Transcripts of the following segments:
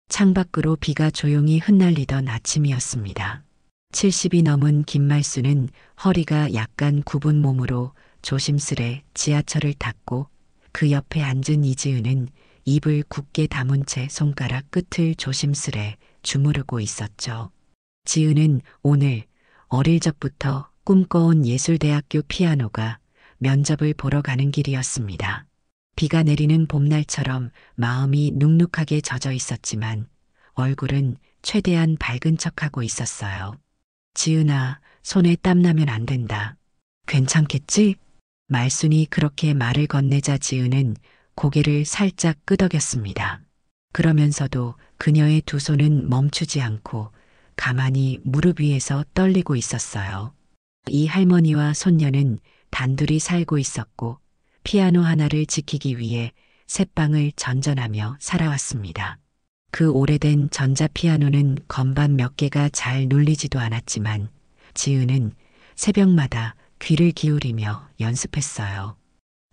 창밖으로 비가 조용히 흩날리던 아침이었습니다. 70이 넘은 김말수는 허리가 약간 굽은 몸으로 조심스레 지하철을 탔고 그 옆에 앉은 이지은은 입을 굳게 다문 채 손가락 끝을 조심스레 주무르고 있었죠. 지은은 오늘 어릴 적부터 꿈꿔온 예술대학교 피아노가 면접을 보러 가는 길이었습니다. 비가 내리는 봄날처럼 마음이 눅눅하게 젖어 있었지만 얼굴은 최대한 밝은 척하고 있었어요. 지은아, 손에 땀 나면 안 된다. 괜찮겠지? 말순이 그렇게 말을 건네자 지은은 고개를 살짝 끄덕였습니다. 그러면서도 그녀의 두 손은 멈추지 않고 가만히 무릎 위에서 떨리고 있었어요. 이 할머니와 손녀는 단둘이 살고 있었고 피아노 하나를 지키기 위해 새방을 전전하며 살아왔습니다. 그 오래된 전자피아노는 건반 몇 개가 잘 눌리지도 않았지만 지은은 새벽마다 귀를 기울이며 연습했어요.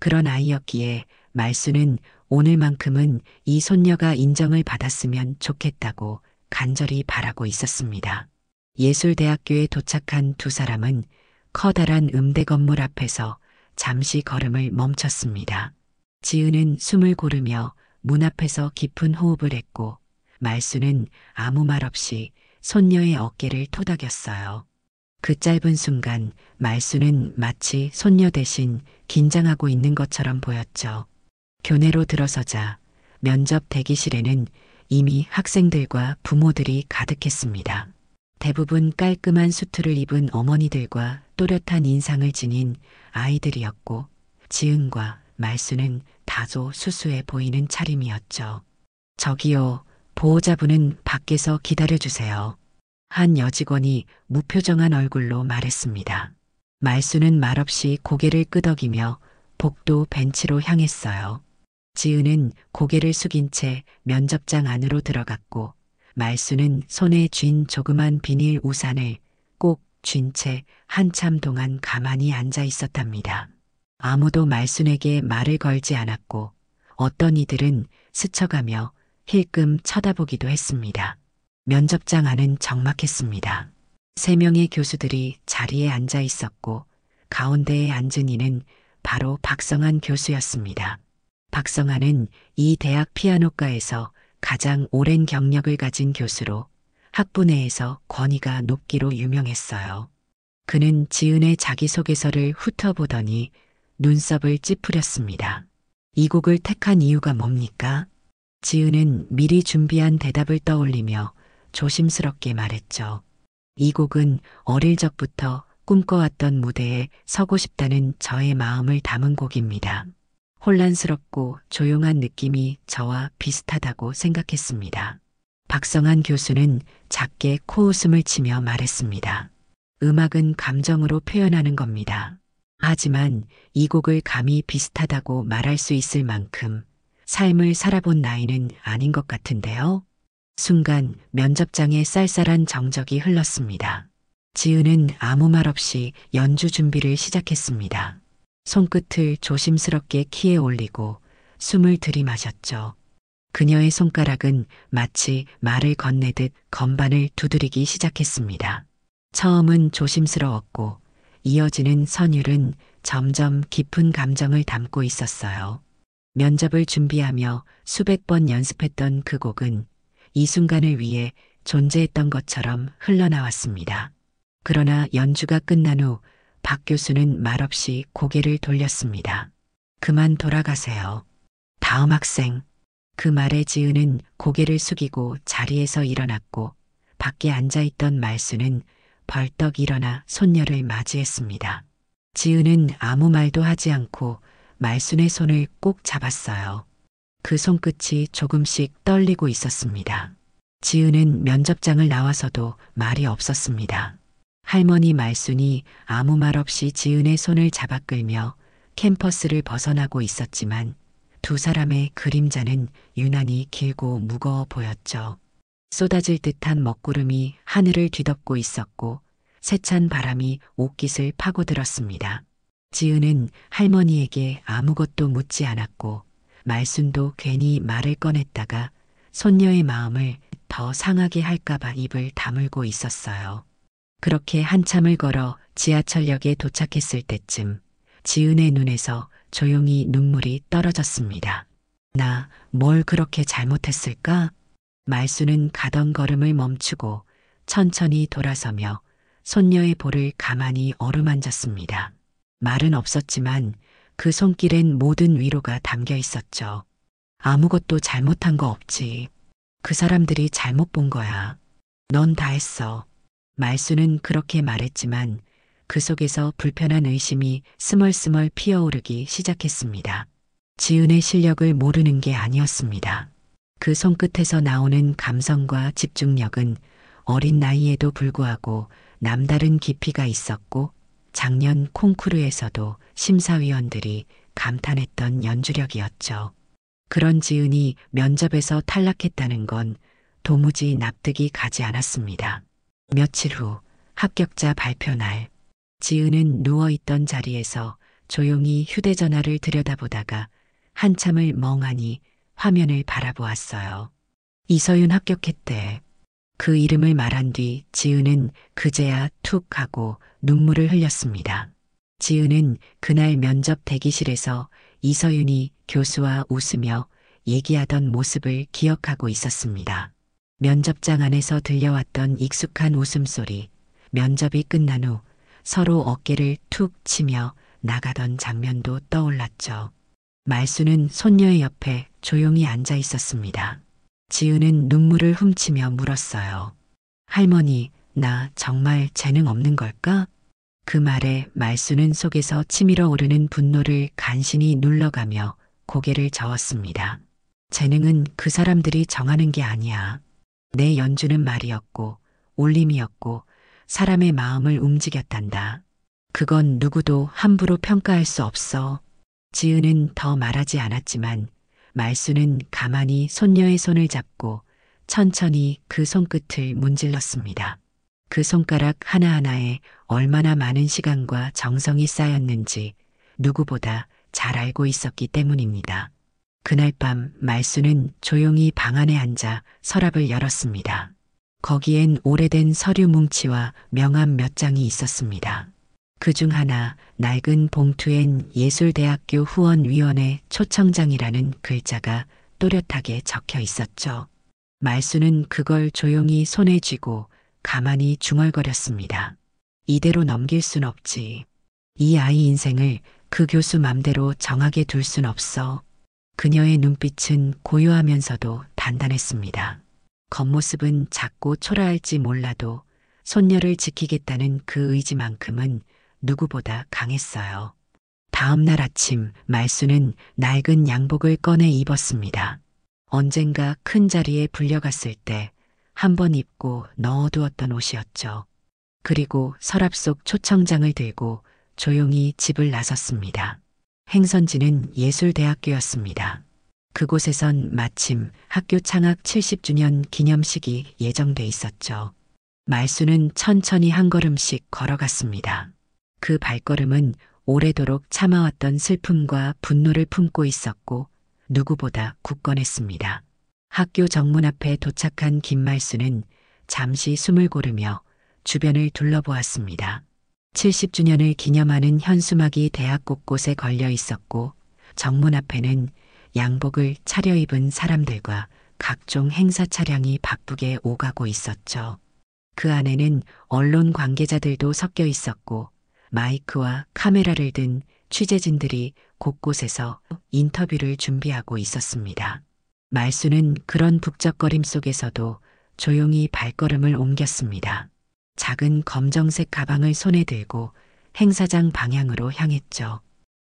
그런 아이였기에 말수는 오늘만큼은 이 손녀가 인정을 받았으면 좋겠다고 간절히 바라고 있었습니다. 예술대학교에 도착한 두 사람은 커다란 음대 건물 앞에서 잠시 걸음을 멈췄습니다. 지은은 숨을 고르며 문 앞에서 깊은 호흡을 했고 말수는 아무 말 없이 손녀의 어깨를 토닥였어요. 그 짧은 순간 말수는 마치 손녀 대신 긴장하고 있는 것처럼 보였죠. 교내로 들어서자 면접 대기실에는 이미 학생들과 부모들이 가득했습니다. 대부분 깔끔한 수트를 입은 어머니들과 또렷한 인상을 지닌 아이들이었고 지은과 말수는 다소 수수해 보이는 차림이었죠. 저기요, 보호자분은 밖에서 기다려주세요. 한 여직원이 무표정한 얼굴로 말했습니다. 말수는 말없이 고개를 끄덕이며 복도 벤치로 향했어요. 지은은 고개를 숙인 채 면접장 안으로 들어갔고 말수는 손에 쥔 조그만 비닐 우산을 꼭 쥔 채 한참 동안 가만히 앉아 있었답니다. 아무도 말순에게 말을 걸지 않았고 어떤 이들은 스쳐가며 힐끔 쳐다보기도 했습니다. 면접장 안은 적막했습니다. 3명의 교수들이 자리에 앉아 있었고 가운데에 앉은 이는 바로 박성한 교수였습니다. 박성한은 이 대학 피아노과에서 가장 오랜 경력을 가진 교수로 학부 내에서 권위가 높기로 유명했어요. 그는 지은의 자기소개서를 훑어보더니 눈썹을 찌푸렸습니다. 이 곡을 택한 이유가 뭡니까? 지은은 미리 준비한 대답을 떠올리며 조심스럽게 말했죠. 이 곡은 어릴 적부터 꿈꿔왔던 무대에 서고 싶다는 저의 마음을 담은 곡입니다. 혼란스럽고 조용한 느낌이 저와 비슷하다고 생각했습니다. 박성한 교수는 작게 코웃음을 치며 말했습니다. 음악은 감정으로 표현하는 겁니다. 하지만 이 곡을 감히 비슷하다고 말할 수 있을 만큼 삶을 살아본 나이는 아닌 것 같은데요. 순간 면접장에 쌀쌀한 정적이 흘렀습니다. 지은은 아무 말 없이 연주 준비를 시작했습니다. 손끝을 조심스럽게 키에 올리고 숨을 들이마셨죠. 그녀의 손가락은 마치 말을 건네듯 건반을 두드리기 시작했습니다. 처음은 조심스러웠고 이어지는 선율은 점점 깊은 감정을 담고 있었어요. 면접을 준비하며 수백 번 연습했던 그 곡은 이 순간을 위해 존재했던 것처럼 흘러나왔습니다. 그러나 연주가 끝난 후 박 교수는 말없이 고개를 돌렸습니다. 그만 돌아가세요. 다음 학생. 그 말에 지은은 고개를 숙이고 자리에서 일어났고 밖에 앉아있던 말수는 벌떡 일어나 손녀를 맞이했습니다. 지은은 아무 말도 하지 않고 말순의 손을 꼭 잡았어요. 그 손끝이 조금씩 떨리고 있었습니다. 지은은 면접장을 나와서도 말이 없었습니다. 할머니 말순이 아무 말 없이 지은의 손을 잡아 끌며 캠퍼스를 벗어나고 있었지만 두 사람의 그림자는 유난히 길고 무거워 보였죠. 쏟아질 듯한 먹구름이 하늘을 뒤덮고 있었고 세찬 바람이 옷깃을 파고들었습니다. 지은은 할머니에게 아무것도 묻지 않았고 말순도 괜히 말을 꺼냈다가 손녀의 마음을 더 상하게 할까봐 입을 다물고 있었어요. 그렇게 한참을 걸어 지하철역에 도착했을 때쯤 지은의 눈에서 조용히 눈물이 떨어졌습니다. 나 뭘 그렇게 잘못했을까? 말수는 가던 걸음을 멈추고 천천히 돌아서며 손녀의 볼을 가만히 어루만졌습니다. 말은 없었지만 그 손길엔 모든 위로가 담겨 있었죠. 아무것도 잘못한 거 없지. 그 사람들이 잘못 본 거야. 넌 다 했어. 말수는 그렇게 말했지만 그 속에서 불편한 의심이 스멀스멀 피어오르기 시작했습니다. 지은의 실력을 모르는 게 아니었습니다. 그 손끝에서 나오는 감성과 집중력은 어린 나이에도 불구하고 남다른 깊이가 있었고 작년 콩쿠르에서도 심사위원들이 감탄했던 연주력이었죠. 그런 지은이 면접에서 탈락했다는 건 도무지 납득이 가지 않았습니다. 며칠 후 합격자 발표 날, 지은은 누워있던 자리에서 조용히 휴대전화를 들여다보다가 한참을 멍하니 화면을 바라보았어요. 이서윤 합격했대. 그 이름을 말한 뒤 지은은 그제야 툭 하고 눈물을 흘렸습니다. 지은은 그날 면접 대기실에서 이서윤이 교수와 웃으며 얘기하던 모습을 기억하고 있었습니다. 면접장 안에서 들려왔던 익숙한 웃음소리, 면접이 끝난 후 서로 어깨를 툭 치며 나가던 장면도 떠올랐죠. 말수는 손녀의 옆에 조용히 앉아 있었습니다. 지은은 눈물을 훔치며 물었어요. 할머니, 나 정말 재능 없는 걸까? 그 말에 말수는 속에서 치밀어 오르는 분노를 간신히 눌러가며 고개를 저었습니다. 재능은 그 사람들이 정하는 게 아니야. 내 연주는 말이었고 울림이었고 사람의 마음을 움직였단다. 그건 누구도 함부로 평가할 수 없어. 지은은 더 말하지 않았지만 말수는 가만히 손녀의 손을 잡고 천천히 그 손끝을 문질렀습니다. 그 손가락 하나하나에 얼마나 많은 시간과 정성이 쌓였는지 누구보다 잘 알고 있었기 때문입니다. 그날 밤 말수는 조용히 방 안에 앉아 서랍을 열었습니다. 거기엔 오래된 서류 뭉치와 명함 몇 장이 있었습니다. 그중 하나 낡은 봉투엔 예술대학교 후원위원회 초청장이라는 글자가 또렷하게 적혀 있었죠. 말수는 그걸 조용히 손에 쥐고 가만히 중얼거렸습니다. 이대로 넘길 순 없지. 이 아이 인생을 그 교수 맘대로 정하게 둘 순 없어. 그녀의 눈빛은 고요하면서도 단단했습니다. 겉모습은 작고 초라할지 몰라도 손녀를 지키겠다는 그 의지만큼은 누구보다 강했어요. 다음 날 아침 말수는 낡은 양복을 꺼내 입었습니다. 언젠가 큰 자리에 불려갔을 때 한 번 입고 넣어두었던 옷이었죠. 그리고 서랍 속 초청장을 들고 조용히 집을 나섰습니다. 행선지는 예술대학교였습니다. 그곳에선 마침 학교 창학 70주년 기념식이 예정돼 있었죠. 말수는 천천히 한 걸음씩 걸어갔습니다. 그 발걸음은 오래도록 참아왔던 슬픔과 분노를 품고 있었고 누구보다 굳건했습니다. 학교 정문 앞에 도착한 김말수는 잠시 숨을 고르며 주변을 둘러보았습니다. 70주년을 기념하는 현수막이 대학 곳곳에 걸려 있었고 정문 앞에는 양복을 차려입은 사람들과 각종 행사 차량이 바쁘게 오가고 있었죠. 그 안에는 언론 관계자들도 섞여 있었고 마이크와 카메라를 든 취재진들이 곳곳에서 인터뷰를 준비하고 있었습니다. 말수는 그런 북적거림 속에서도 조용히 발걸음을 옮겼습니다. 작은 검정색 가방을 손에 들고 행사장 방향으로 향했죠.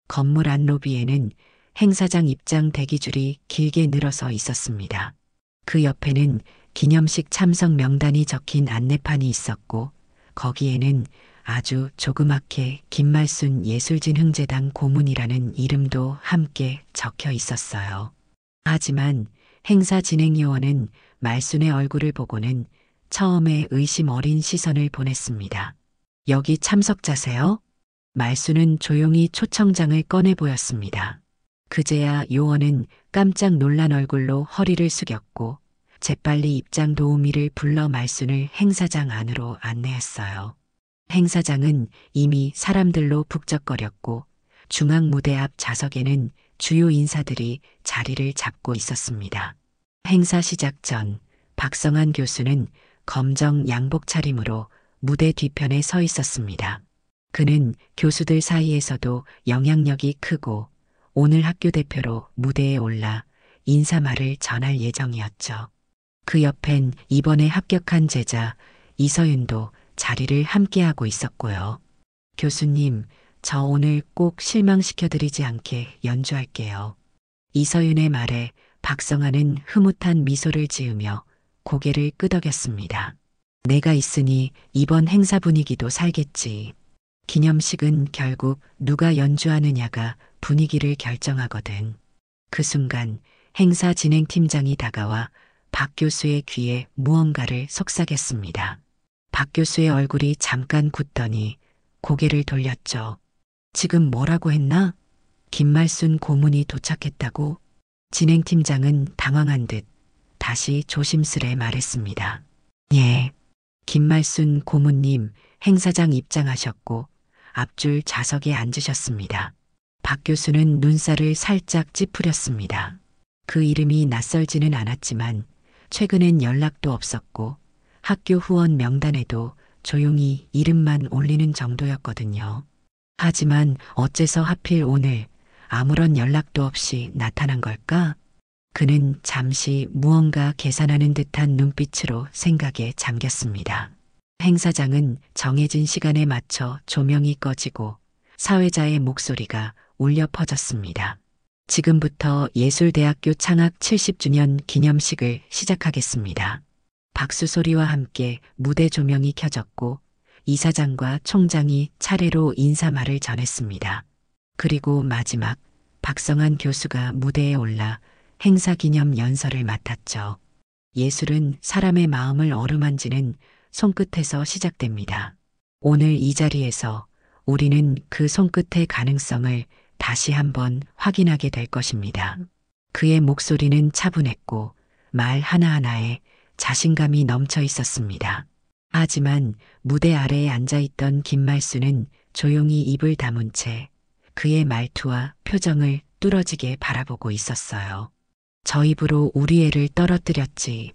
건물 안 로비에는 행사장 입장 대기줄이 길게 늘어서 있었습니다. 그 옆에는 기념식 참석 명단이 적힌 안내판이 있었고 거기에는 아주 조그맣게 김말순 예술진흥재단 고문이라는 이름도 함께 적혀 있었어요. 하지만 행사 진행요원은 말순의 얼굴을 보고는 처음에 의심 어린 시선을 보냈습니다. 여기 참석자세요? 말순은 조용히 초청장을 꺼내 보였습니다. 그제야 요원은 깜짝 놀란 얼굴로 허리를 숙였고 재빨리 입장 도우미를 불러 말순을 행사장 안으로 안내했어요. 행사장은 이미 사람들로 북적거렸고 중앙 무대 앞 좌석에는 주요 인사들이 자리를 잡고 있었습니다. 행사 시작 전 박성한 교수는 검정 양복 차림으로 무대 뒤편에 서 있었습니다. 그는 교수들 사이에서도 영향력이 크고 오늘 학교 대표로 무대에 올라 인사말을 전할 예정이었죠. 그 옆엔 이번에 합격한 제자 이서윤도 자리를 함께하고 있었고요. 교수님, 저 오늘 꼭 실망시켜드리지 않게 연주할게요. 이서윤의 말에 박성환은 흐뭇한 미소를 지으며 고개를 끄덕였습니다. 내가 있으니 이번 행사 분위기도 살겠지. 기념식은 결국 누가 연주하느냐가 분위기를 결정하거든. 그 순간 행사 진행팀장이 다가와 박 교수의 귀에 무언가를 속삭였습니다. 박 교수의 얼굴이 잠깐 굳더니 고개를 돌렸죠. 지금 뭐라고 했나? 김말순 고문이 도착했다고? 진행팀장은 당황한 듯 다시 조심스레 말했습니다. 예. 김말순 고문님 행사장 입장하셨고 앞줄 좌석에 앉으셨습니다. 박 교수는 눈살을 살짝 찌푸렸습니다. 그 이름이 낯설지는 않았지만 최근엔 연락도 없었고 학교 후원 명단에도 조용히 이름만 올리는 정도였거든요. 하지만 어째서 하필 오늘 아무런 연락도 없이 나타난 걸까? 그는 잠시 무언가 계산하는 듯한 눈빛으로 생각에 잠겼습니다. 행사장은 정해진 시간에 맞춰 조명이 꺼지고 사회자의 목소리가 울려 퍼졌습니다. 지금부터 예술대학교 창학 70주년 기념식을 시작하겠습니다. 박수 소리와 함께 무대 조명이 켜졌고 이사장과 총장이 차례로 인사말을 전했습니다. 그리고 마지막 박성한 교수가 무대에 올라 행사 기념 연설을 맡았죠. 예술은 사람의 마음을 어루만지는 손끝에서 시작됩니다. 오늘 이 자리에서 우리는 그 손끝의 가능성을 다시 한번 확인하게 될 것입니다. 그의 목소리는 차분했고 말 하나하나에 자신감이 넘쳐 있었습니다. 하지만 무대 아래에 앉아있던 김말순은 조용히 입을 다문 채 그의 말투와 표정을 뚫어지게 바라보고 있었어요. 저 입으로 우리 애를 떨어뜨렸지.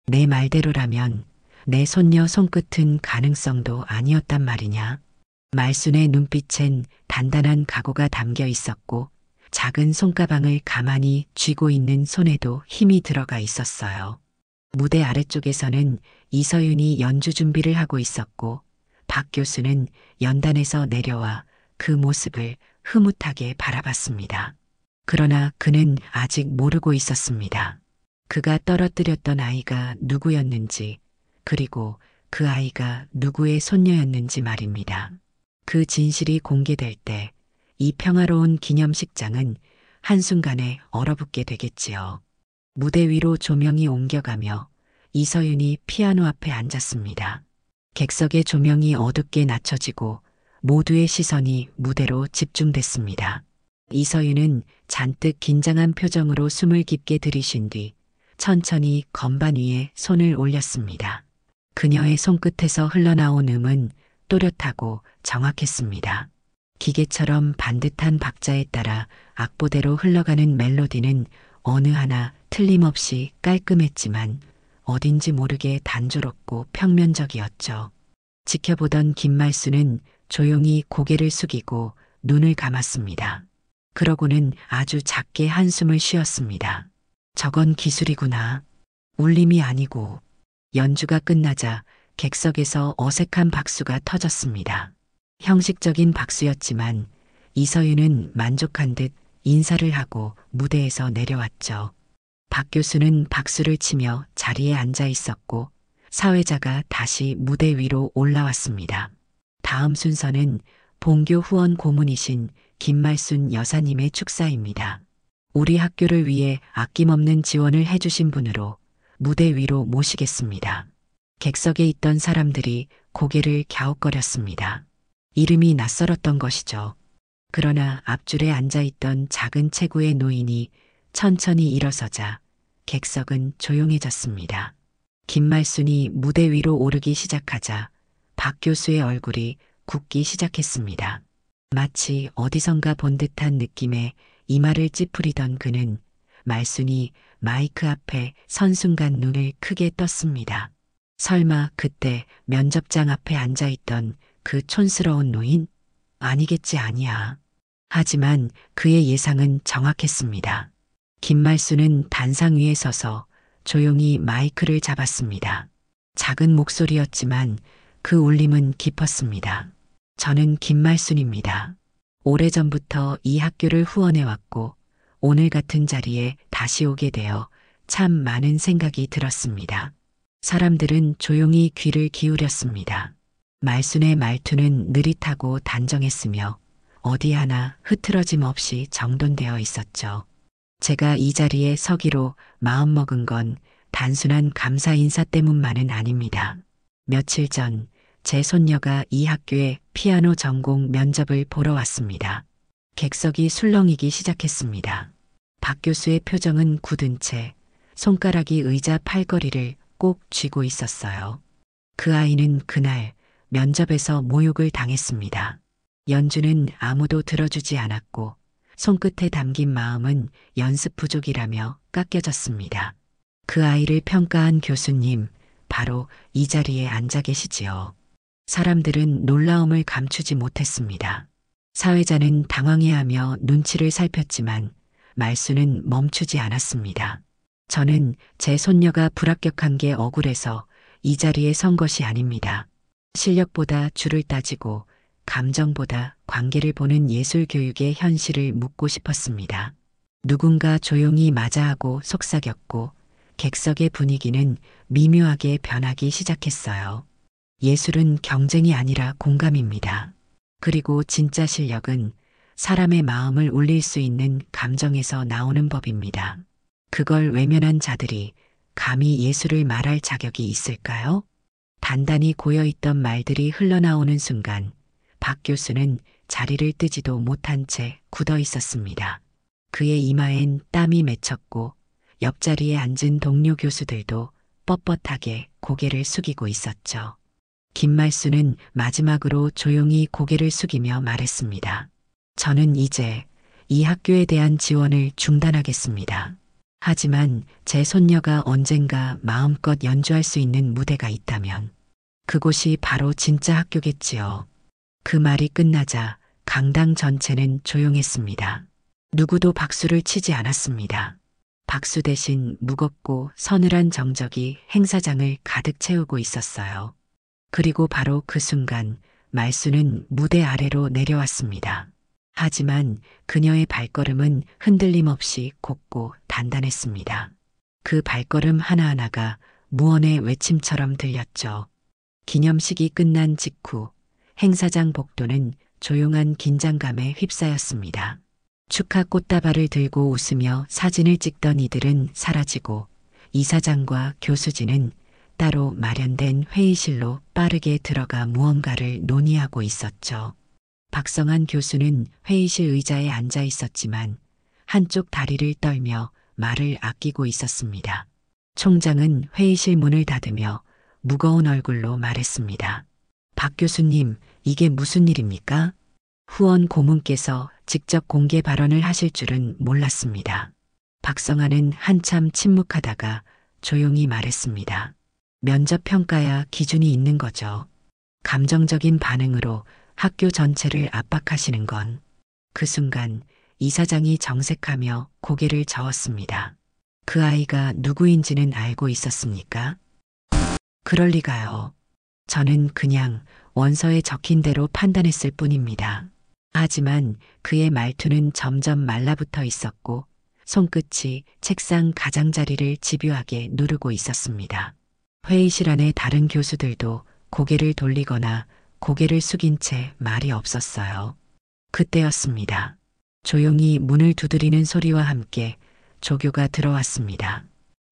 내 말대로라면 내 손녀 손끝은 가능성도 아니었단 말이냐. 말순의 눈빛엔 단단한 각오가 담겨 있었고 작은 손가방을 가만히 쥐고 있는 손에도 힘이 들어가 있었어요. 무대 아래쪽에서는 이서윤이 연주 준비를 하고 있었고 박 교수는 연단에서 내려와 그 모습을 흐뭇하게 바라봤습니다. 그러나 그는 아직 모르고 있었습니다. 그가 떨어뜨렸던 아이가 누구였는지 그리고 그 아이가 누구의 손녀였는지 말입니다. 그 진실이 공개될 때 이 평화로운 기념식장은 한순간에 얼어붙게 되겠지요. 무대 위로 조명이 옮겨가며 이서윤이 피아노 앞에 앉았습니다. 객석의 조명이 어둡게 낮춰지고 모두의 시선이 무대로 집중됐습니다. 이서윤은 잔뜩 긴장한 표정으로 숨을 깊게 들이쉰 뒤 천천히 건반 위에 손을 올렸습니다. 그녀의 손끝에서 흘러나온 음은 또렷하고 정확했습니다. 기계처럼 반듯한 박자에 따라 악보대로 흘러가는 멜로디는 어느 하나 틀림없이 깔끔했지만 어딘지 모르게 단조롭고 평면적이었죠. 지켜보던 김말순은 조용히 고개를 숙이고 눈을 감았습니다. 그러고는 아주 작게 한숨을 쉬었습니다. 저건 기술이구나. 울림이 아니고. 연주가 끝나자 객석에서 어색한 박수가 터졌습니다. 형식적인 박수였지만 이서윤은 만족한 듯 인사를 하고 무대에서 내려왔죠. 박 교수는 박수를 치며 자리에 앉아 있었고 사회자가 다시 무대 위로 올라왔습니다. 다음 순서는 본교 후원 고문이신 김말순 여사님의 축사입니다. 우리 학교를 위해 아낌없는 지원을 해주신 분으로 무대 위로 모시겠습니다. 객석에 있던 사람들이 고개를 갸웃거렸습니다. 이름이 낯설었던 것이죠. 그러나 앞줄에 앉아있던 작은 체구의 노인이 천천히 일어서자 객석은 조용해졌습니다. 김말순이 무대 위로 오르기 시작하자 박 교수의 얼굴이 굳기 시작했습니다. 마치 어디선가 본 듯한 느낌에 이마를 찌푸리던 그는 말순이 마이크 앞에 선 순간 눈을 크게 떴습니다. 설마 그때 면접장 앞에 앉아있던 그 촌스러운 노인? 아니겠지 아니야. 하지만 그의 예상은 정확했습니다. 김말순은 단상 위에 서서 조용히 마이크를 잡았습니다. 작은 목소리였지만 그 울림은 깊었습니다. 저는 김말순입니다. 오래전부터 이 학교를 후원해왔고 오늘 같은 자리에 다시 오게 되어 참 많은 생각이 들었습니다. 사람들은 조용히 귀를 기울였습니다. 말순의 말투는 느릿하고 단정했으며 어디 하나 흐트러짐 없이 정돈되어 있었죠. 제가 이 자리에 서기로 마음먹은 건 단순한 감사 인사 때문만은 아닙니다. 며칠 전 제 손녀가 이 학교에 피아노 전공 면접을 보러 왔습니다. 객석이 술렁이기 시작했습니다. 박 교수의 표정은 굳은 채 손가락이 의자 팔걸이를 꼭 쥐고 있었어요. 그 아이는 그날 면접에서 모욕을 당했습니다. 연주는 아무도 들어주지 않았고 손끝에 담긴 마음은 연습 부족이라며 깎여졌습니다. 그 아이를 평가한 교수님, 바로 이 자리에 앉아 계시지요. 사람들은 놀라움을 감추지 못했습니다. 사회자는 당황해하며 눈치를 살폈지만 말수는 멈추지 않았습니다. 저는 제 손녀가 불합격한 게 억울해서 이 자리에 선 것이 아닙니다. 실력보다 줄을 따지고 감정보다 관계를 보는 예술 교육의 현실을 묻고 싶었습니다. 누군가 조용히 맞아하고 속삭였고 객석의 분위기는 미묘하게 변하기 시작했어요. 예술은 경쟁이 아니라 공감입니다. 그리고 진짜 실력은 사람의 마음을 울릴 수 있는 감정에서 나오는 법입니다. 그걸 외면한 자들이 감히 예술을 말할 자격이 있을까요? 단단히 고여있던 말들이 흘러나오는 순간 박 교수는 자리를 뜨지도 못한 채 굳어 있었습니다. 그의 이마엔 땀이 맺혔고 옆자리에 앉은 동료 교수들도 뻣뻣하게 고개를 숙이고 있었죠. 김말수는 마지막으로 조용히 고개를 숙이며 말했습니다. 저는 이제 이 학교에 대한 지원을 중단하겠습니다. 하지만 제 손녀가 언젠가 마음껏 연주할 수 있는 무대가 있다면 그곳이 바로 진짜 학교겠지요. 그 말이 끝나자 강당 전체는 조용했습니다. 누구도 박수를 치지 않았습니다. 박수 대신 무겁고 서늘한 정적이 행사장을 가득 채우고 있었어요. 그리고 바로 그 순간 말수는 무대 아래로 내려왔습니다. 하지만 그녀의 발걸음은 흔들림 없이 곱고 단단했습니다. 그 발걸음 하나하나가 무언의 외침처럼 들렸죠. 기념식이 끝난 직후 행사장 복도는 조용한 긴장감에 휩싸였습니다. 축하 꽃다발을 들고 웃으며 사진을 찍던 이들은 사라지고 이사장과 교수진은 따로 마련된 회의실로 빠르게 들어가 무언가를 논의하고 있었죠. 박성한 교수는 회의실 의자에 앉아 있었지만 한쪽 다리를 떨며 말을 아끼고 있었습니다. 총장은 회의실 문을 닫으며 무거운 얼굴로 말했습니다. 박 교수님, 이게 무슨 일입니까? 후원 고문께서 직접 공개 발언을 하실 줄은 몰랐습니다. 박성환은 한참 침묵하다가 조용히 말했습니다. 면접 평가야 기준이 있는 거죠. 감정적인 반응으로 학교 전체를 압박하시는 건. 그 순간 이사장이 정색하며 고개를 저었습니다. 그 아이가 누구인지는 알고 있었습니까? 그럴 리가요. 저는 그냥 원서에 적힌 대로 판단했을 뿐입니다. 하지만 그의 말투는 점점 말라붙어 있었고 손끝이 책상 가장자리를 집요하게 누르고 있었습니다. 회의실 안의 다른 교수들도 고개를 돌리거나 고개를 숙인 채 말이 없었어요. 그때였습니다. 조용히 문을 두드리는 소리와 함께 조교가 들어왔습니다.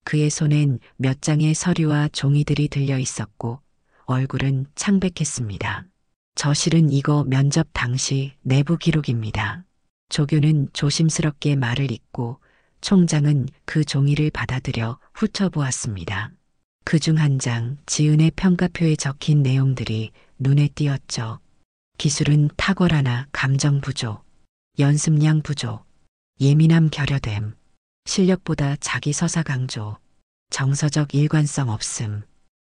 그의 손엔 몇 장의 서류와 종이들이 들려 있었고 얼굴은 창백했습니다. 저 실은 이거 면접 당시 내부 기록입니다. 조교는 조심스럽게 말을 잇고 총장은 그 종이를 받아들여 훑어보았습니다. 그중 한 장 지은의 평가표에 적힌 내용들이 눈에 띄었죠. 기술은 탁월하나 감정 부족, 연습량 부족, 예민함 결여됨, 실력보다 자기 서사 강조, 정서적 일관성 없음.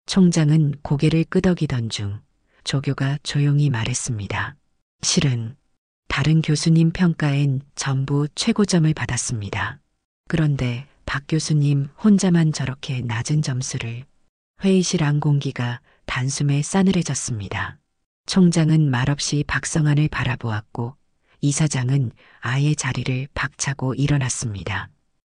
총장은 고개를 끄덕이던 중 조교가 조용히 말했습니다. 실은 다른 교수님 평가엔 전부 최고점을 받았습니다. 그런데 박 교수님 혼자만 저렇게 낮은 점수를. 회의실 안 공기가 단숨에 싸늘해졌습니다. 총장은 말없이 박성환을 바라보았고 이사장은 아예 자리를 박차고 일어났습니다.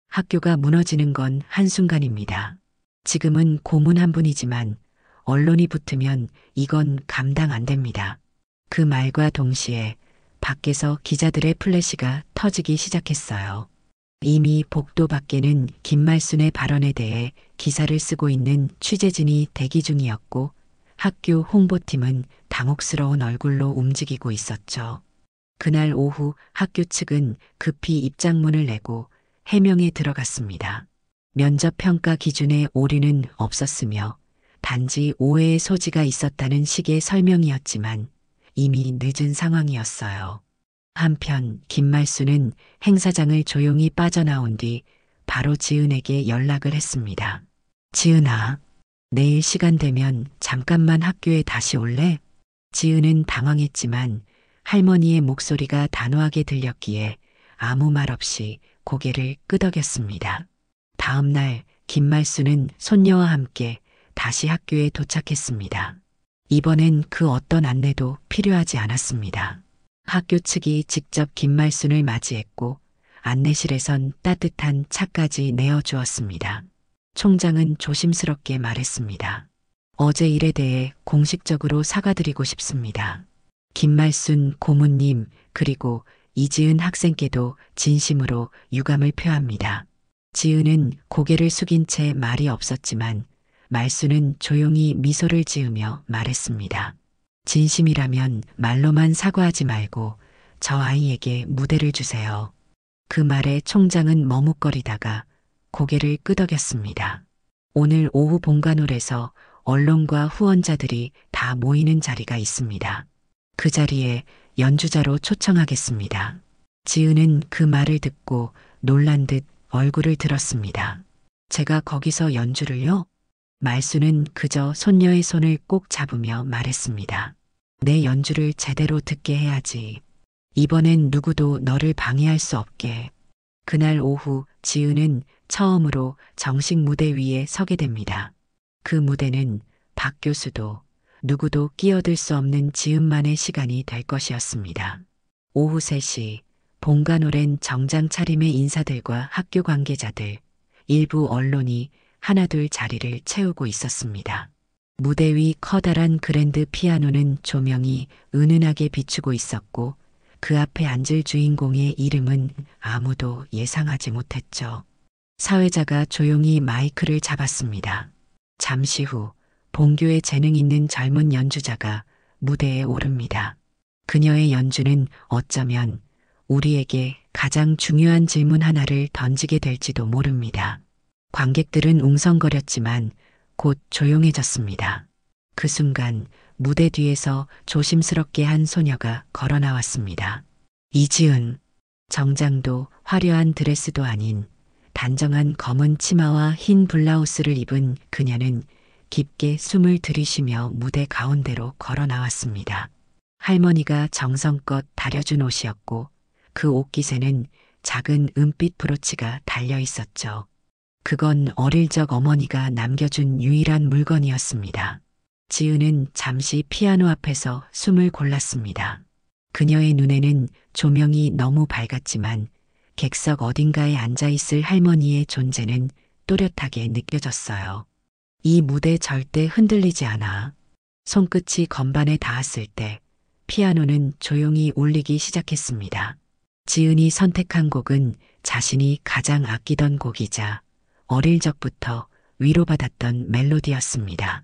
학교가 무너지는 건 한순간입니다. 지금은 고문 한 분이지만 언론이 붙으면 이건 감당 안 됩니다. 그 말과 동시에 밖에서 기자들의 플래시가 터지기 시작했어요. 이미 복도 밖에는 김말순의 발언에 대해 기사를 쓰고 있는 취재진이 대기 중이었고 학교 홍보팀은 당혹스러운 얼굴로 움직이고 있었죠. 그날 오후 학교 측은 급히 입장문을 내고 해명에 들어갔습니다. 면접 평가 기준에 오류는 없었으며 단지 오해의 소지가 있었다는 식의 설명이었지만 이미 늦은 상황이었어요. 한편 김말순은 행사장을 조용히 빠져나온 뒤 바로 지은에게 연락을 했습니다. 지은아, 내일 시간 되면 잠깐만 학교에 다시 올래? 지은은 당황했지만 할머니의 목소리가 단호하게 들렸기에 아무 말 없이 고개를 끄덕였습니다. 다음 날 김말순은 손녀와 함께 다시 학교에 도착했습니다. 이번엔 그 어떤 안내도 필요하지 않았습니다. 학교 측이 직접 김말순을 맞이했고 안내실에선 따뜻한 차까지 내어주었습니다. 총장은 조심스럽게 말했습니다. 어제 일에 대해 공식적으로 사과드리고 싶습니다. 김말순 고문님 그리고 이지은 학생께도 진심으로 유감을 표합니다. 지은은 고개를 숙인 채 말이 없었지만 말순은 조용히 미소를 지으며 말했습니다. 진심이라면 말로만 사과하지 말고 저 아이에게 무대를 주세요. 그 말에 총장은 머뭇거리다가 고개를 끄덕였습니다. 오늘 오후 본관홀에서 언론과 후원자들이 다 모이는 자리가 있습니다. 그 자리에 연주자로 초청하겠습니다. 지은은 그 말을 듣고 놀란 듯 얼굴을 들었습니다. 제가 거기서 연주를요? 말순은 그저 손녀의 손을 꼭 잡으며 말했습니다. 내 연주를 제대로 듣게 해야지. 이번엔 누구도 너를 방해할 수 없게. 그날 오후 지은은 처음으로 정식 무대 위에 서게 됩니다. 그 무대는 박 교수도 누구도 끼어들 수 없는 지은만의 시간이 될 것이었습니다. 오후 3시 본관오랜 정장 차림의 인사들과 학교 관계자들, 일부 언론이 하나둘 자리를 채우고 있었습니다. 무대 위 커다란 그랜드 피아노는 조명이 은은하게 비추고 있었고 그 앞에 앉을 주인공의 이름은 아무도 예상하지 못했죠. 사회자가 조용히 마이크를 잡았습니다. 잠시 후 본교에 재능 있는 젊은 연주자가 무대에 오릅니다. 그녀의 연주는 어쩌면 우리에게 가장 중요한 질문 하나를 던지게 될지도 모릅니다. 관객들은 웅성거렸지만 곧 조용해졌습니다. 그 순간 무대 뒤에서 조심스럽게 한 소녀가 걸어 나왔습니다. 이지은. 정장도 화려한 드레스도 아닌 단정한 검은 치마와 흰 블라우스를 입은 그녀는 깊게 숨을 들이쉬며 무대 가운데로 걸어 나왔습니다. 할머니가 정성껏 다려준 옷이었고 그 옷깃에는 작은 은빛 브로치가 달려 있었죠. 그건 어릴 적 어머니가 남겨준 유일한 물건이었습니다. 지은은 잠시 피아노 앞에서 숨을 골랐습니다. 그녀의 눈에는 조명이 너무 밝았지만 객석 어딘가에 앉아있을 할머니의 존재는 또렷하게 느껴졌어요. 이 무대 절대 흔들리지 않아. 손끝이 건반에 닿았을 때 피아노는 조용히 울리기 시작했습니다. 지은이 선택한 곡은 자신이 가장 아끼던 곡이자 어릴 적부터 위로받았던 멜로디였습니다.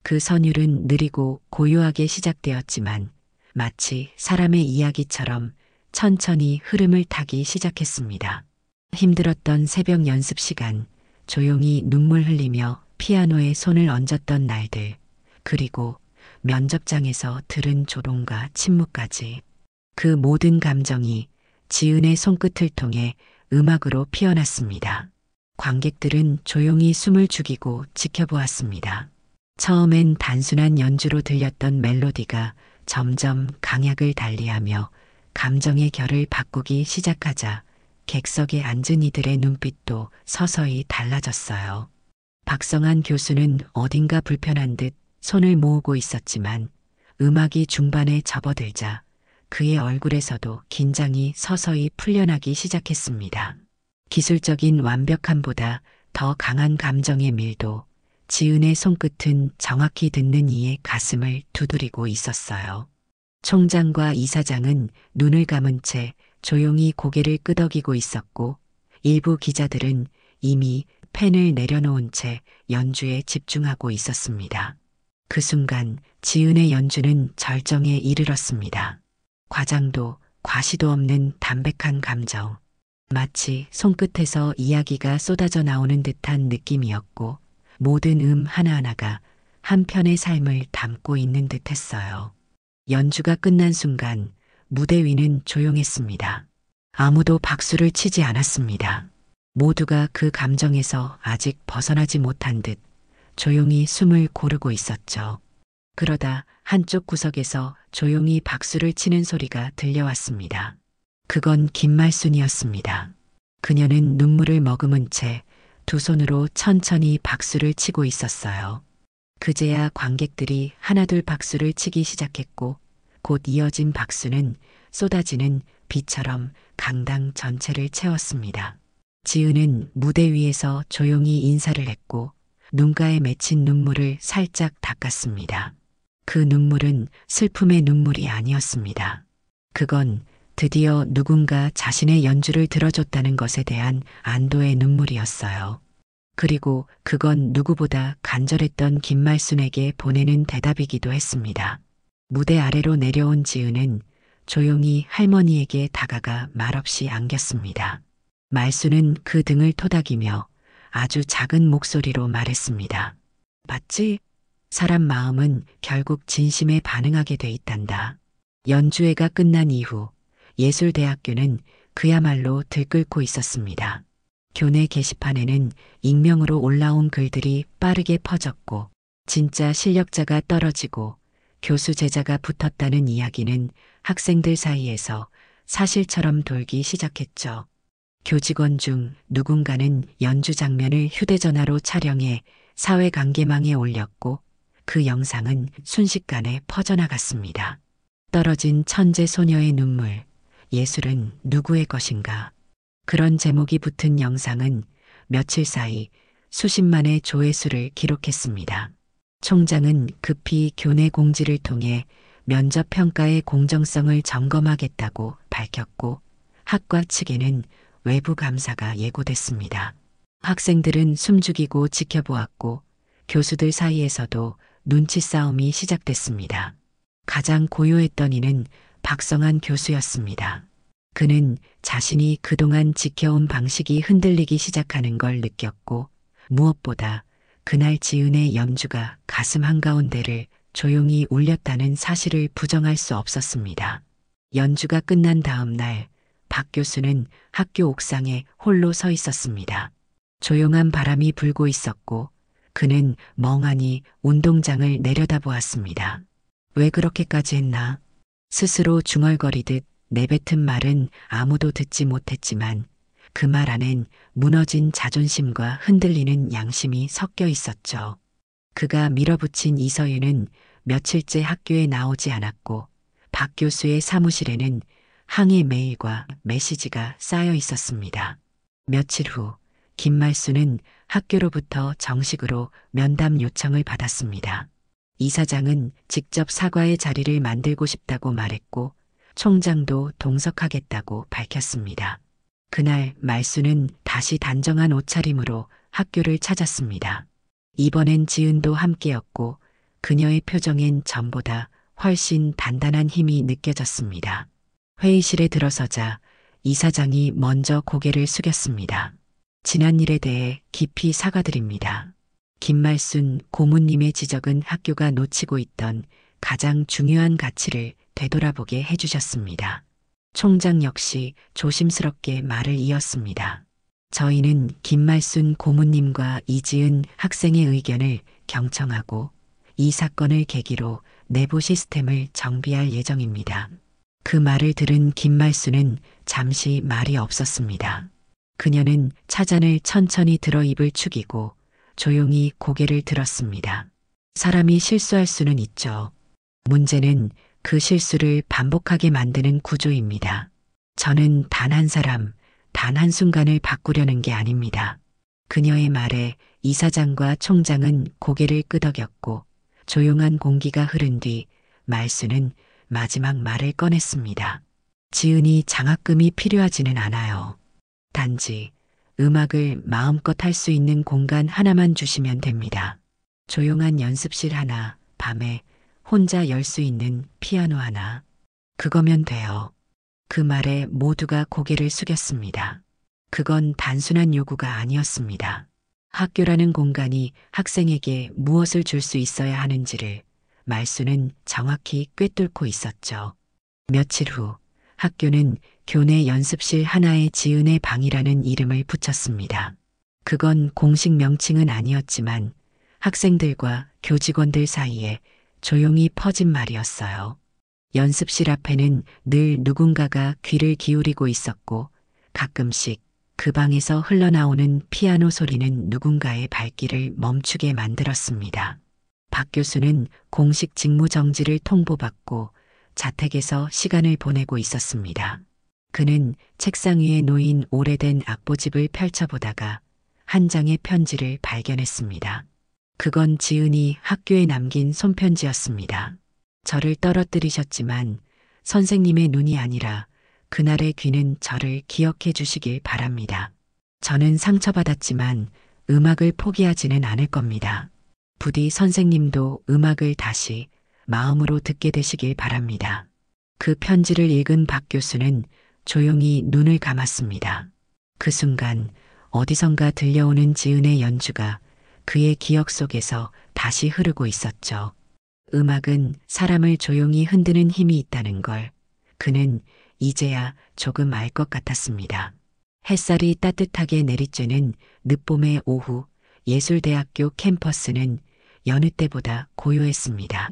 그 선율은 느리고 고요하게 시작되었지만 마치 사람의 이야기처럼 천천히 흐름을 타기 시작했습니다. 힘들었던 새벽 연습 시간, 조용히 눈물 흘리며 피아노에 손을 얹었던 날들, 그리고 면접장에서 들은 조롱과 침묵까지 그 모든 감정이 지은의 손끝을 통해 음악으로 피어났습니다. 관객들은 조용히 숨을 죽이고 지켜보았습니다. 처음엔 단순한 연주로 들렸던 멜로디가 점점 강약을 달리하며 감정의 결을 바꾸기 시작하자 객석에 앉은 이들의 눈빛도 서서히 달라졌어요. 박성한 교수는 어딘가 불편한 듯 손을 모으고 있었지만 음악이 중반에 접어들자 그의 얼굴에서도 긴장이 서서히 풀려나기 시작했습니다. 기술적인 완벽함보다 더 강한 감정의 밀도, 지은의 손끝은 정확히 듣는 이의 가슴을 두드리고 있었어요. 총장과 이사장은 눈을 감은 채 조용히 고개를 끄덕이고 있었고 일부 기자들은 이미 펜을 내려놓은 채 연주에 집중하고 있었습니다. 그 순간 지은의 연주는 절정에 이르렀습니다. 과장도 과시도 없는 담백한 감정, 마치 손끝에서 이야기가 쏟아져 나오는 듯한 느낌이었고 모든 하나하나가 한 편의 삶을 담고 있는 듯했어요. 연주가 끝난 순간 무대 위는 조용했습니다. 아무도 박수를 치지 않았습니다. 모두가 그 감정에서 아직 벗어나지 못한 듯 조용히 숨을 고르고 있었죠. 그러다 한쪽 구석에서 조용히 박수를 치는 소리가 들려왔습니다. 그건 김말순이었습니다. 그녀는 눈물을 머금은 채 두 손으로 천천히 박수를 치고 있었어요. 그제야 관객들이 하나둘 박수를 치기 시작했고 곧 이어진 박수는 쏟아지는 비처럼 강당 전체를 채웠습니다. 지은은 무대 위에서 조용히 인사를 했고 눈가에 맺힌 눈물을 살짝 닦았습니다. 그 눈물은 슬픔의 눈물이 아니었습니다. 그건 드디어 누군가 자신의 연주를 들어줬다는 것에 대한 안도의 눈물이었어요. 그리고 그건 누구보다 간절했던 김말순에게 보내는 대답이기도 했습니다. 무대 아래로 내려온 지은은 조용히 할머니에게 다가가 말없이 안겼습니다. 말순은 그 등을 토닥이며 아주 작은 목소리로 말했습니다. 봤지? 사람 마음은 결국 진심에 반응하게 돼 있단다. 연주회가 끝난 이후 예술대학교는 그야말로 들끓고 있었습니다. 교내 게시판에는 익명으로 올라온 글들이 빠르게 퍼졌고 진짜 실력자가 떨어지고 교수 제자가 붙었다는 이야기는 학생들 사이에서 사실처럼 돌기 시작했죠. 교직원 중 누군가는 연주 장면을 휴대전화로 촬영해 사회관계망에 올렸고 그 영상은 순식간에 퍼져나갔습니다. 떨어진 천재 소녀의 눈물, 예술은 누구의 것인가? 그런 제목이 붙은 영상은 며칠 사이 수십만의 조회수를 기록했습니다. 총장은 급히 교내 공지를 통해 면접 평가의 공정성을 점검하겠다고 밝혔고 학과 측에는 외부 감사가 예고됐습니다. 학생들은 숨죽이고 지켜보았고 교수들 사이에서도 눈치 싸움이 시작됐습니다. 가장 고요했던 이는 박성한 교수였습니다. 그는 자신이 그동안 지켜온 방식이 흔들리기 시작하는 걸 느꼈고 무엇보다 그날 지은의 연주가 가슴 한가운데를 조용히 울렸다는 사실을 부정할 수 없었습니다. 연주가 끝난 다음 날 박 교수는 학교 옥상에 홀로 서 있었습니다. 조용한 바람이 불고 있었고 그는 멍하니 운동장을 내려다보았습니다. 왜 그렇게까지 했나? 스스로 중얼거리듯 내뱉은 말은 아무도 듣지 못했지만 그 말 안엔 무너진 자존심과 흔들리는 양심이 섞여 있었죠. 그가 밀어붙인 이서윤은 며칠째 학교에 나오지 않았고 박 교수의 사무실에는 항의 메일과 메시지가 쌓여 있었습니다. 며칠 후 김말순은 학교로부터 정식으로 면담 요청을 받았습니다. 이사장은 직접 사과의 자리를 만들고 싶다고 말했고 총장도 동석하겠다고 밝혔습니다. 그날 말순은 다시 단정한 옷차림으로 학교를 찾았습니다. 이번엔 지은도 함께였고 그녀의 표정엔 전보다 훨씬 단단한 힘이 느껴졌습니다. 회의실에 들어서자 이사장이 먼저 고개를 숙였습니다. 지난 일에 대해 깊이 사과드립니다. 김말순 고문님의 지적은 학교가 놓치고 있던 가장 중요한 가치를 되돌아보게 해주셨습니다. 총장 역시 조심스럽게 말을 이었습니다. 저희는 김말순 고문님과 이지은 학생의 의견을 경청하고 이 사건을 계기로 내부 시스템을 정비할 예정입니다. 그 말을 들은 김말순은 잠시 말이 없었습니다. 그녀는 차잔을 천천히 들어 입을 축이고 조용히 고개를 들었습니다. 사람이 실수할 수는 있죠. 문제는 그 실수를 반복하게 만드는 구조입니다. 저는 단 한 사람, 단 한순간을 바꾸려는 게 아닙니다. 그녀의 말에 이사장과 총장은 고개를 끄덕였고 조용한 공기가 흐른 뒤 말수는 마지막 말을 꺼냈습니다. 지은이 장학금이 필요하지는 않아요. 단지 음악을 마음껏 할 수 있는 공간 하나만 주시면 됩니다. 조용한 연습실 하나, 밤에 혼자 열 수 있는 피아노 하나. 그거면 돼요. 그 말에 모두가 고개를 숙였습니다. 그건 단순한 요구가 아니었습니다. 학교라는 공간이 학생에게 무엇을 줄 수 있어야 하는지를 말수는 정확히 꿰뚫고 있었죠. 며칠 후 학교는 교내 연습실 하나에 지은의 방이라는 이름을 붙였습니다. 그건 공식 명칭은 아니었지만 학생들과 교직원들 사이에 조용히 퍼진 말이었어요. 연습실 앞에는 늘 누군가가 귀를 기울이고 있었고 가끔씩 그 방에서 흘러나오는 피아노 소리는 누군가의 발길을 멈추게 만들었습니다. 박 교수는 공식 직무 정지를 통보받고 자택에서 시간을 보내고 있었습니다. 그는 책상 위에 놓인 오래된 악보집을 펼쳐보다가 한 장의 편지를 발견했습니다. 그건 지은이 학교에 남긴 손편지였습니다. 저를 떨어뜨리셨지만 선생님의 눈이 아니라 그날의 귀는 저를 기억해 주시길 바랍니다. 저는 상처받았지만 음악을 포기하지는 않을 겁니다. 부디 선생님도 음악을 다시 마음으로 듣게 되시길 바랍니다. 그 편지를 읽은 박 교수는 조용히 눈을 감았습니다. 그 순간 어디선가 들려오는 지은의 연주가 그의 기억 속에서 다시 흐르고 있었죠. 음악은 사람을 조용히 흔드는 힘이 있다는 걸 그는 이제야 조금 알 것 같았습니다. 햇살이 따뜻하게 내리쬐는 늦봄의 오후 예술대학교 캠퍼스는 여느 때보다 고요했습니다.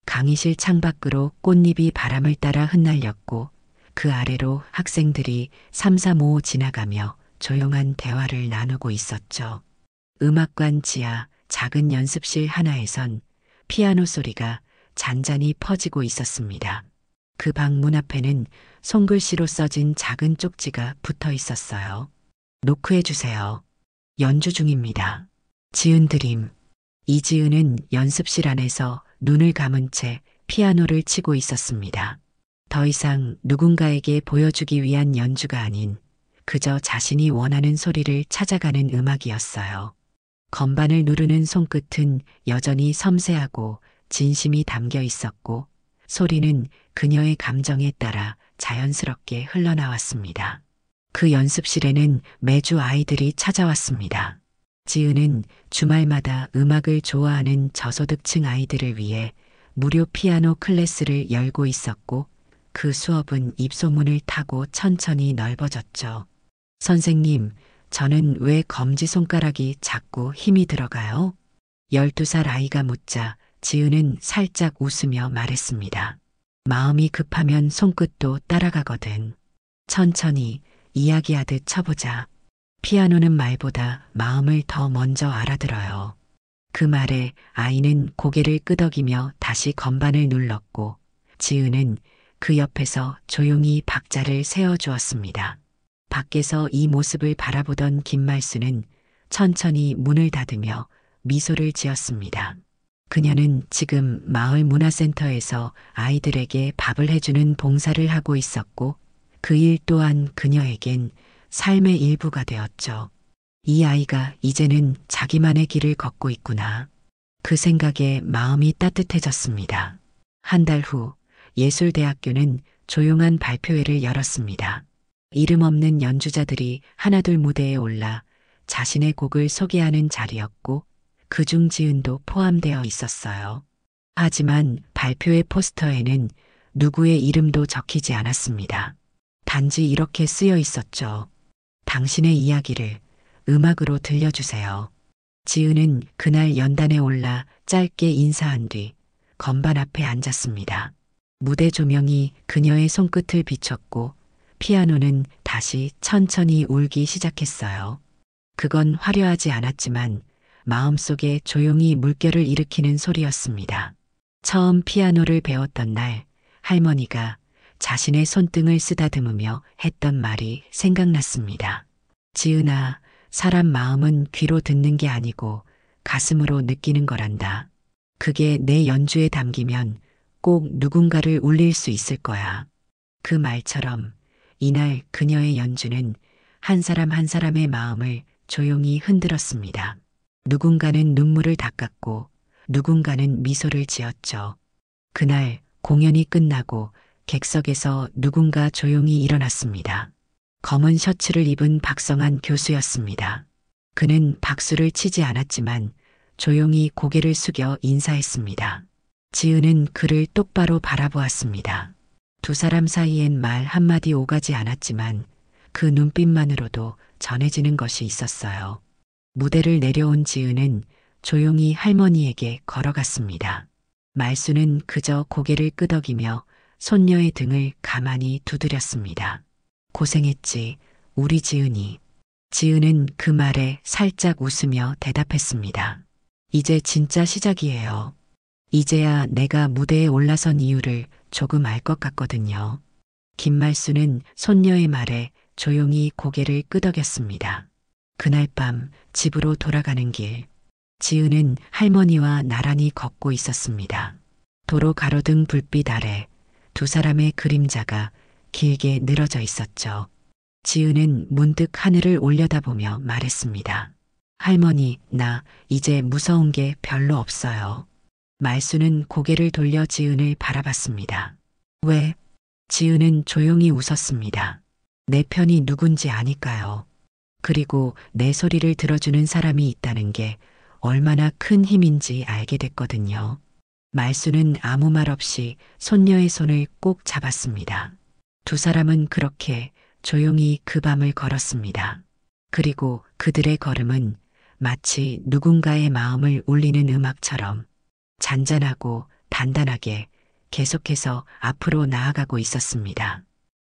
강의실 창밖으로 꽃잎이 바람을 따라 흩날렸고 그 아래로 학생들이 삼삼오오 지나가며 조용한 대화를 나누고 있었죠. 음악관 지하 작은 연습실 하나에선 피아노 소리가 잔잔히 퍼지고 있었습니다. 그 방 문 앞에는 손글씨로 써진 작은 쪽지가 붙어 있었어요. 노크해 주세요. 연주 중입니다. 지은 드림. 이지은은 연습실 안에서 눈을 감은 채 피아노를 치고 있었습니다. 더 이상 누군가에게 보여주기 위한 연주가 아닌 그저 자신이 원하는 소리를 찾아가는 음악이었어요. 건반을 누르는 손끝은 여전히 섬세하고 진심이 담겨 있었고 소리는 그녀의 감정에 따라 자연스럽게 흘러나왔습니다. 그 연습실에는 매주 아이들이 찾아왔습니다. 지은은 주말마다 음악을 좋아하는 저소득층 아이들을 위해 무료 피아노 클래스를 열고 있었고 그 수업은 입소문을 타고 천천히 넓어졌죠. 선생님, 저는 왜 검지손가락이 자꾸 힘이 들어가요? 12살 아이가 묻자 지은은 살짝 웃으며 말했습니다. 마음이 급하면 손끝도 따라가거든. 천천히 이야기하듯 쳐보자. 피아노는 말보다 마음을 더 먼저 알아들어요. 그 말에 아이는 고개를 끄덕이며 다시 건반을 눌렀고 지은은 그 옆에서 조용히 박자를 세워주었습니다. 밖에서 이 모습을 바라보던 김말수는 천천히 문을 닫으며 미소를 지었습니다. 그녀는 지금 마을 문화센터에서 아이들에게 밥을 해주는 봉사를 하고 있었고 그 일 또한 그녀에겐 삶의 일부가 되었죠. 이 아이가 이제는 자기만의 길을 걷고 있구나. 그 생각에 마음이 따뜻해졌습니다. 한 달 후 예술대학교는 조용한 발표회를 열었습니다. 이름 없는 연주자들이 하나둘 무대에 올라 자신의 곡을 소개하는 자리였고 그중 지은도 포함되어 있었어요. 하지만 발표회 포스터에는 누구의 이름도 적히지 않았습니다. 단지 이렇게 쓰여 있었죠. 당신의 이야기를 음악으로 들려주세요. 지은은 그날 연단에 올라 짧게 인사한 뒤 건반 앞에 앉았습니다. 무대 조명이 그녀의 손끝을 비췄고 피아노는 다시 천천히 울기 시작했어요. 그건 화려하지 않았지만 마음속에 조용히 물결을 일으키는 소리였습니다. 처음 피아노를 배웠던 날 할머니가 자신의 손등을 쓰다듬으며 했던 말이 생각났습니다. 지은아, 사람 마음은 귀로 듣는 게 아니고 가슴으로 느끼는 거란다. 그게 내 연주에 담기면 꼭 누군가를 울릴 수 있을 거야. 그 말처럼 이날 그녀의 연주는 한 사람 한 사람의 마음을 조용히 흔들었습니다. 누군가는 눈물을 닦았고 누군가는 미소를 지었죠. 그날 공연이 끝나고 객석에서 누군가 조용히 일어났습니다. 검은 셔츠를 입은 박성한 교수였습니다. 그는 박수를 치지 않았지만 조용히 고개를 숙여 인사했습니다. 지은은 그를 똑바로 바라보았습니다. 두 사람 사이엔 말 한마디 오가지 않았지만 그 눈빛만으로도 전해지는 것이 있었어요. 무대를 내려온 지은은 조용히 할머니에게 걸어갔습니다. 말수는 그저 고개를 끄덕이며 손녀의 등을 가만히 두드렸습니다. 고생했지, 우리 지은이. 지은은 그 말에 살짝 웃으며 대답했습니다. 이제 진짜 시작이에요. 이제야 내가 무대에 올라선 이유를 조금 알 것 같거든요. 김말수는 손녀의 말에 조용히 고개를 끄덕였습니다. 그날 밤 집으로 돌아가는 길, 지은은 할머니와 나란히 걷고 있었습니다. 도로 가로등 불빛 아래 두 사람의 그림자가 길게 늘어져 있었죠. 지은은 문득 하늘을 올려다보며 말했습니다. 할머니, 나 이제 무서운 게 별로 없어요. 말수는 고개를 돌려 지은을 바라봤습니다. 왜? 지은은 조용히 웃었습니다. 내 편이 누군지 아니까요. 그리고 내 소리를 들어주는 사람이 있다는 게 얼마나 큰 힘인지 알게 됐거든요. 말수는 아무 말 없이 손녀의 손을 꼭 잡았습니다. 두 사람은 그렇게 조용히 그 밤을 걸었습니다. 그리고 그들의 걸음은 마치 누군가의 마음을 울리는 음악처럼 잔잔하고 단단하게 계속해서 앞으로 나아가고 있었습니다.